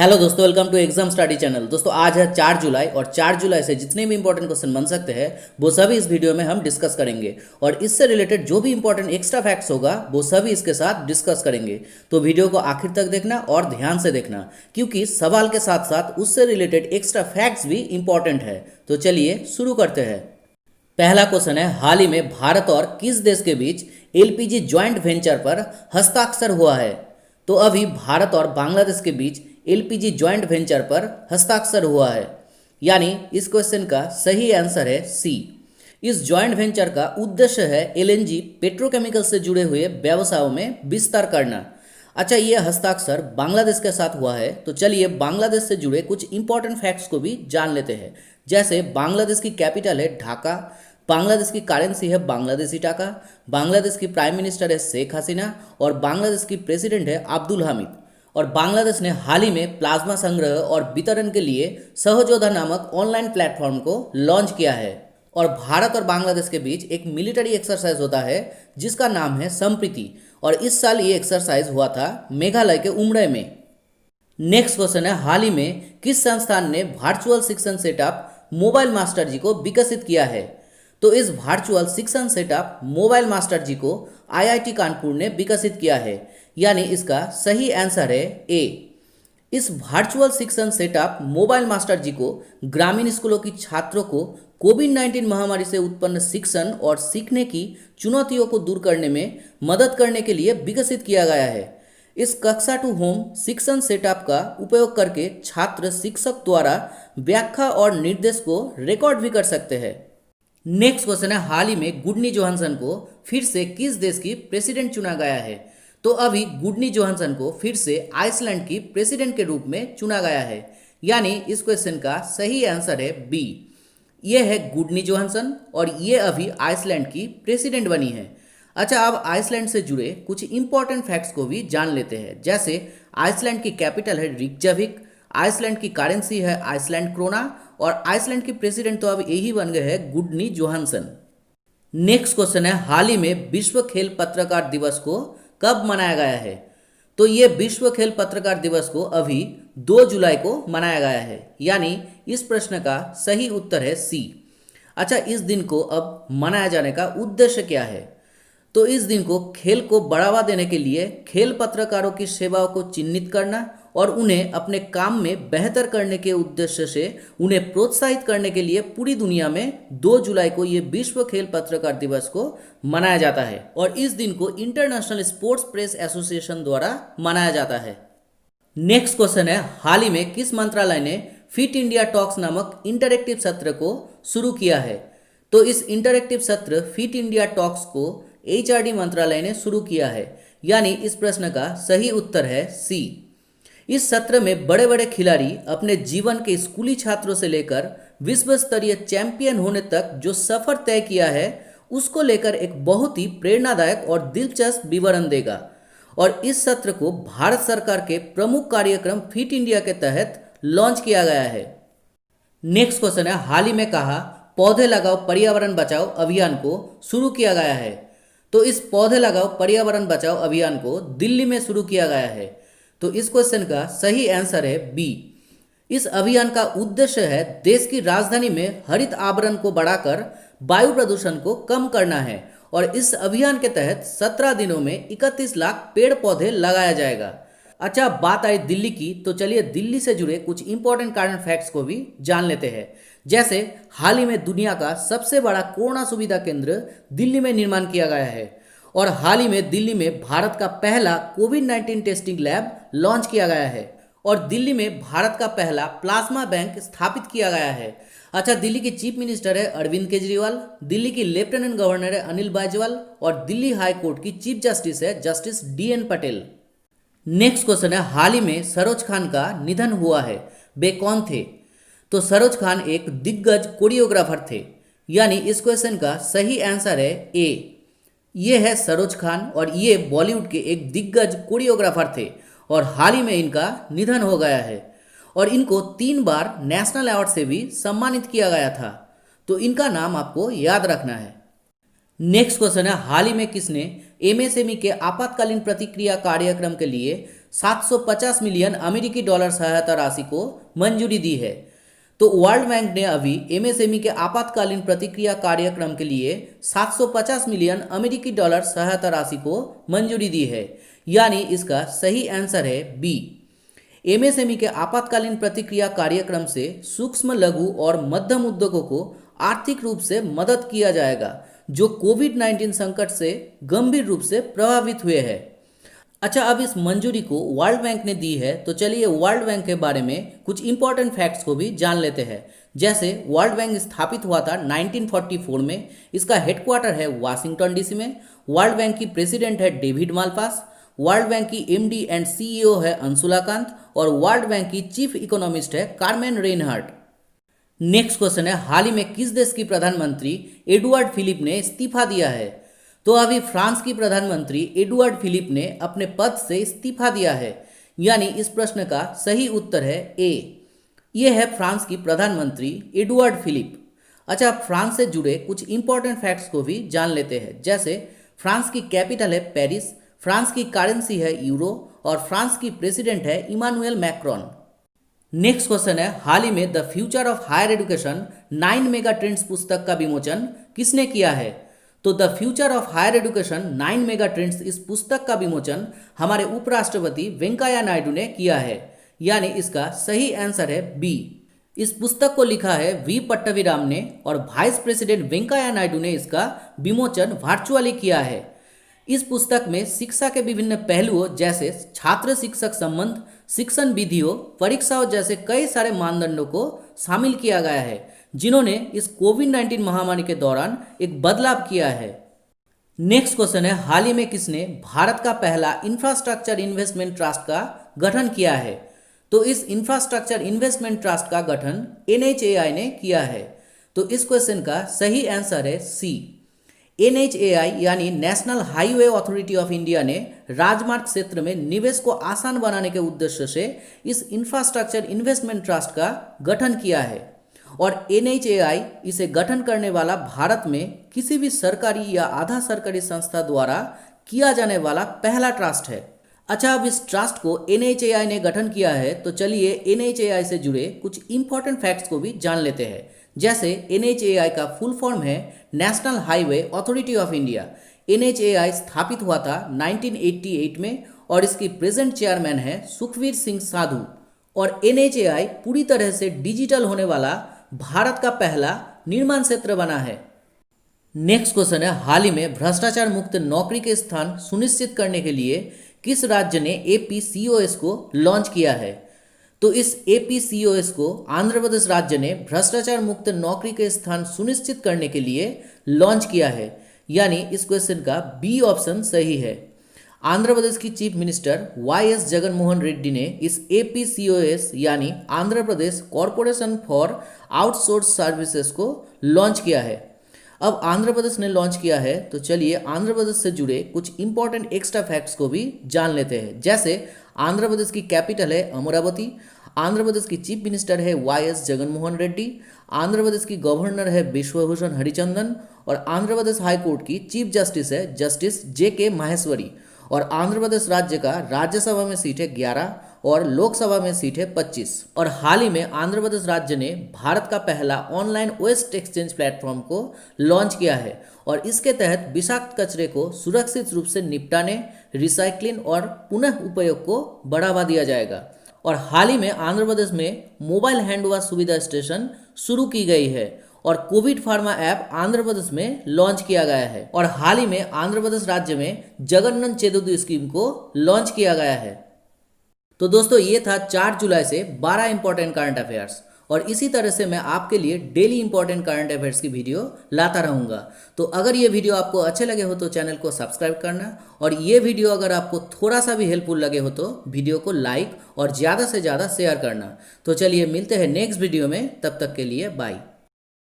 Hello दोस्तों, welcome to exam study channel. दोस्तों आज है 4 जुलाई और 4 जुलाई से जितने भी इंपॉर्टेंट क्वेश्चन बन सकते हैं वो सभी इस वीडियो में हम डिस्कस करेंगे और इससे रिलेटेड जो भी इंपॉर्टेंट एक्स्ट्रा फैक्ट्स होगा वो सभी इसके साथ डिस्कस करेंगे। तो वीडियो को आखिर तक देखना और ध्यान से देखना, क्योंकि सवाल के साथ साथ उससे रिलेटेड एक्स्ट्रा फैक्ट्स भी इंपॉर्टेंट है। तो चलिए शुरू करते हैं। पहला क्वेश्चन है, हाल ही में भारत और किस देश के बीच एलपीजी ज्वाइंट वेंचर पर हस्ताक्षर हुआ है? तो अभी भारत और बांग्लादेश के बीच एलपीजी ज्वाइंट वेंचर पर हस्ताक्षर हुआ है, यानी इस क्वेश्चन का सही आंसर है सी। इस ज्वाइंट वेंचर का उद्देश्य है एलएनजी पेट्रोकेमिकल से जुड़े हुए व्यवसायों में विस्तार करना। अच्छा, ये हस्ताक्षर बांग्लादेश के साथ हुआ है, तो चलिए बांग्लादेश से जुड़े कुछ इंपॉर्टेंट फैक्ट्स को भी जान लेते हैं। जैसे बांग्लादेश की कैपिटल है ढाका, बांग्लादेश की करेंसी है बांग्लादेशी टाका, बांग्लादेश की प्राइम मिनिस्टर है शेख हसीना और बांग्लादेश की प्रेसिडेंट है अब्दुल हामिद। और बांग्लादेश ने हाल ही में प्लाज्मा संग्रह और वितरण के लिए सहजोधा नामक ऑनलाइन प्लेटफॉर्म को लॉन्च किया है। और भारत और बांग्लादेश के बीच एक मिलिट्री एक्सरसाइज होता है जिसका नाम है संप्रीति, और इस साल ये एक्सरसाइज हुआ था मेघालय के उमड़े में। नेक्स्ट क्वेश्चन है, हाल ही में किस संस्थान ने वर्चुअल शिक्षण सेटअप मोबाइल मास्टर जी को विकसित किया है? तो इस वर्चुअल शिक्षण सेटअप मोबाइल मास्टर जी को आईआईटी कानपुर ने विकसित किया है, यानी इसका सही आंसर है ए। इस वर्चुअल शिक्षण सेटअप मोबाइल मास्टर जी को ग्रामीण स्कूलों की छात्रों को कोविड-19 महामारी से उत्पन्न शिक्षण और सीखने की चुनौतियों को दूर करने में मदद करने के लिए विकसित किया गया है। इस कक्षा टू होम शिक्षण सेटअप का उपयोग करके छात्र शिक्षक द्वारा व्याख्या और निर्देश को रिकॉर्ड भी कर सकते हैं। नेक्स्ट क्वेश्चन है, हाल ही में गुडनी जोहानसन को फिर से किस देश की प्रेसिडेंट चुना गया है? तो अभी गुडनी जोहानसन को फिर से आइसलैंड की प्रेसिडेंट के रूप में चुना गया है, यानी इस क्वेश्चन का सही आंसर है बी। ये है गुडनी जोहानसन और ये अभी आइसलैंड की प्रेसिडेंट बनी है। अच्छा, अब आइसलैंड से जुड़े कुछ इंपॉर्टेंट फैक्ट्स को भी जान लेते हैं। जैसे आइसलैंड की कैपिटल है रिकजाविक, आइसलैंड की करेंसी है आइसलैंड क्रोना और आइसलैंड की प्रेसिडेंट तो अब यही बन गए हैं गुडनी जोहानसन। नेक्स्ट क्वेश्चन है, हाल ही में विश्व खेल पत्रकार दिवस को कब मनाया गया है? तो ये विश्व खेल पत्रकार दिवस को अभी 2 जुलाई को मनाया गया है, यानी इस प्रश्न का सही उत्तर है सी। अच्छा, इस दिन को अब मनाया जाने का उद्देश्य क्या है? तो इस दिन को खेल को बढ़ावा देने के लिए खेल पत्रकारों की सेवाओं को चिन्हित करना और उन्हें अपने काम में बेहतर करने के उद्देश्य से उन्हें प्रोत्साहित करने के लिए पूरी दुनिया में 2 जुलाई को ये विश्व खेल पत्रकार दिवस को मनाया जाता है और इस दिन को इंटरनेशनल स्पोर्ट्स प्रेस एसोसिएशन द्वारा मनाया जाता है। नेक्स्ट क्वेश्चन है, हाल ही में किस मंत्रालय ने फिट इंडिया टॉक्स नामक इंटरेक्टिव सत्र को शुरू किया है? तो इस इंटरेक्टिव सत्र फिट इंडिया टॉक्स को एचआरडी मंत्रालय ने शुरू किया है, यानी इस प्रश्न का सही उत्तर है सी। इस सत्र में बड़े बड़े खिलाड़ी अपने जीवन के स्कूली छात्रों से लेकर विश्व स्तरीय चैंपियन होने तक जो सफर तय किया है उसको लेकर एक बहुत ही प्रेरणादायक और दिलचस्प विवरण देगा। और इस सत्र को भारत सरकार के प्रमुख कार्यक्रम फिट इंडिया के तहत लॉन्च किया गया है। नेक्स्ट क्वेश्चन है, हाल ही में कहा पौधे लगाओ पर्यावरण बचाओ अभियान को शुरू किया गया है? तो इस पौधे लगाओ पर्यावरण बचाओ अभियान को दिल्ली में शुरू किया गया है, तो इस क्वेश्चन का सही आंसर है बी। इस अभियान का उद्देश्य है देश की राजधानी में हरित आवरण को बढ़ाकर वायु प्रदूषण को कम करना है और इस अभियान के तहत 17 दिनों में 31 लाख पेड़ पौधे लगाया जाएगा। अच्छा, बात आई दिल्ली की, तो चलिए दिल्ली से जुड़े कुछ इंपॉर्टेंट करंट फैक्ट्स को भी जान लेते हैं। जैसे हाल ही में दुनिया का सबसे बड़ा कोरोना सुविधा केंद्र दिल्ली में निर्माण किया गया है और हाल ही में दिल्ली में भारत का पहला कोविड-19 टेस्टिंग लैब लॉन्च किया गया है और दिल्ली में भारत का पहला प्लाज्मा बैंक स्थापित किया गया है। अच्छा, दिल्ली की चीफ मिनिस्टर है अरविंद केजरीवाल, दिल्ली की लेफ्टिनेंट गवर्नर है अनिल बैजवाल और दिल्ली हाई कोर्ट की चीफ जस्टिस है justice DN Patel. Next question है, हाल ही में सरोज खान का निधन हुआ है, वे कौन थे? तो सरोज खान एक दिग्गज कोरियोग्राफर थे, यानी इस क्वेश्चन का सही आंसर है ए। ये है सरोज खान और ये बॉलीवुड के एक दिग्गज कोरियोग्राफर थे और हाल ही में इनका निधन हो गया है और इनको 3 बार नेशनल अवार्ड से भी सम्मानित किया गया था, तो इनका नाम आपको याद रखना है। नेक्स्ट क्वेश्चन है, हाल ही में किसने MSME के आपातकालीन प्रतिक्रिया कार्यक्रम के लिए 750 मिलियन अमेरिकी डॉलर सहायता राशि को मंजूरी दी है। तो वर्ल्ड बैंक ने अभी एमएसएमई के आपातकालीन प्रतिक्रिया कार्यक्रम के लिए 750 मिलियन अमेरिकी डॉलर सहायता राशि को मंजूरी दी है, यानी इसका सही आंसर है बी। एमएसएमई के आपातकालीन प्रतिक्रिया कार्यक्रम से सूक्ष्म, लघु और मध्यम उद्योगों को आर्थिक रूप से मदद किया जाएगा जो कोविड-19 संकट से गंभीर रूप से प्रभावित हुए हैं। अच्छा, अब इस मंजूरी को वर्ल्ड बैंक ने दी है, तो चलिए वर्ल्ड बैंक के बारे में कुछ इंपॉर्टेंट फैक्ट्स को भी जान लेते हैं। जैसे वर्ल्ड बैंक स्थापित हुआ था 1944 में, इसका हेडक्वार्टर है वाशिंगटन डीसी में। वर्ल्ड बैंक की प्रेसिडेंट है डेविड मालपास, वर्ल्ड बैंक की एमडी एंड सीईओ है अंशुला कांत और वर्ल्ड बैंक की चीफ इकोनॉमिस्ट है कार्मेन रेनहार्ट। नेक्स्ट क्वेश्चन है, हाल ही में किस देश की प्रधानमंत्री एडवर्ड फिलिप ने इस्तीफा दिया है? तो अभी फ्रांस की प्रधानमंत्री एडवर्ड फिलिप ने अपने पद से इस्तीफा दिया है, यानी इस प्रश्न का सही उत्तर है ए। ये है फ्रांस की प्रधानमंत्री एडवर्ड फिलिप। अच्छा, फ्रांस से जुड़े कुछ इंपॉर्टेंट फैक्ट्स को भी जान लेते हैं। जैसे फ्रांस की कैपिटल है पेरिस, फ्रांस की करेंसी है यूरो और फ्रांस की प्रेसिडेंट है इमानुएल मैक्रोन। नेक्स्ट क्वेश्चन है, हाल ही में the future of higher education 9 mega trends पुस्तक का विमोचन किसने किया है? तो the future of higher education 9 mega trends इस पुस्तक का विमोचन हमारे उपराष्ट्रपति वेंकैया नायडू ने किया है, यानी इसका सही आंसर है बी। इस पुस्तक को लिखा है वी पट्टवीराम ने और वाइस प्रेसिडेंट वेंकैया नायडू ने इसका विमोचन वर्चुअली किया है। इस पुस्तक में शिक्षा के विभिन्न पहलुओं जैसे छात्र शिक्षक संबंध, शिक्षण विधियों, परीक्षाओं जैसे कई सारे मानदंडों को शामिल किया गया है जिन्होंने इस कोविड-19 महामारी के दौरान एक बदलाव किया है। नेक्स्ट क्वेश्चन है, हाल ही में किसने भारत का पहला इंफ्रास्ट्रक्चर इन्वेस्टमेंट ट्रस्ट का गठन किया है? तो इस इंफ्रास्ट्रक्चर इन्वेस्टमेंट ट्रस्ट का गठन NHAI ने किया है। तो इस क्वेश्चन का सही आंसर है सी। NHAI यानी national highway authority of India ने राजमार्ग क्षेत्र में निवेश को आसान बनाने के उद्देश्य से इस इंफ्रास्ट्रक्चर इन्वेस्टमेंट ट्रस्ट का गठन किया है और NHAI इसे गठन करने वाला भारत में किसी भी सरकारी या आधा सरकारी संस्था द्वारा किया जाने वाला पहला ट्रस्ट है। अच्छा, अब इस ट्रस्ट को NHAI ने गठन किया है, तो चलिए NHAI से जुड़े कुछ इंपॉर्टेंट फैक्ट्स को भी जान लेते हैं। जैसे NHAI का फुल फॉर्म है national highway authority of India. NHAI स्थापित हुआ था 1988 में और इसकी प्रेजेंट चेयरमैन है सुखवीर सिंह साधु और NHAI पूरी तरह से डिजिटल होने वाला भारत का पहला निर्माण क्षेत्र बना है। नेक्स्ट क्वेश्चन है, हाल ही में भ्रष्टाचार मुक्त नौकरी के स्थान सुनिश्चित करने के लिए किस राज्य ने APCOS को लॉन्च किया है? तो इस APCOS को आंध्र प्रदेश राज्य ने भ्रष्टाचार मुक्त नौकरी के स्थान सुनिश्चित करने के लिए लॉन्च किया है, यानी इस क्वेश्चन का बी ऑप्शन सही है। आंध्र प्रदेश की chief minister YS Jaganmohan Reddy ने इस APCOS यानी Andhra Pradesh corporation for outsource services को लॉन्च किया है। अब आंध्र प्रदेश ने लॉन्च किया है, तो चलिए आंध्र प्रदेश से जुड़े कुछ इंपॉर्टेंट एक्स्ट्रा फैक्ट्स को भी जान लेते हैं। जैसे आंध्र प्रदेश की कैपिटल है अमरावती, आंध्र प्रदेश की चीफ मिनिस्टर है YS जगनमोहन रेड्डी, आंध्र प्रदेश की गवर्नर है बिश्वभूषण हरिचंदन और आंध्र प्रदेश हाईकोर्ट की चीफ जस्टिस है जस्टिस JK माहेश्वरी और आंध्र प्रदेश राज्य का राज्यसभा में सीट है 11 और लोकसभा में सीट है 25। और हाल ही में आंध्र प्रदेश राज्य ने भारत का पहला ऑनलाइन वेस्ट एक्सचेंज प्लेटफॉर्म को लॉन्च किया है और इसके तहत विषाक्त कचरे को सुरक्षित रूप से निपटाने, रिसाइक्लिंग और पुनः उपयोग को बढ़ावा दिया जाएगा। और हाल ही में आंध्र प्रदेश में मोबाइल हैंड वॉश सुविधा स्टेशन शुरू की गई है और Covid pharma app Andhra Pradesh में लॉन्च किया गया है और हाल ही में आंध्र प्रदेश राज्य में जगन्नाथ चेदुदू स्कीम को लॉन्च किया गया है। तो दोस्तों, ये था 4 जुलाई से 12 इंपॉर्टेंट करंट अफेयर्स और इसी तरह से मैं आपके लिए डेली इंपॉर्टेंट करंट अफेयर्स की वीडियो लाता रहूँगा। तो अगर ये वीडियो आपको अच्छे लगे हो तो चैनल को सब्सक्राइब करना और ये वीडियो अगर आपको थोड़ा सा भी हेल्पफुल लगे हो तो वीडियो को लाइक और ज़्यादा से ज़्यादा शेयर करना। तो चलिए मिलते हैं नेक्स्ट वीडियो में, तब तक के लिए बाय।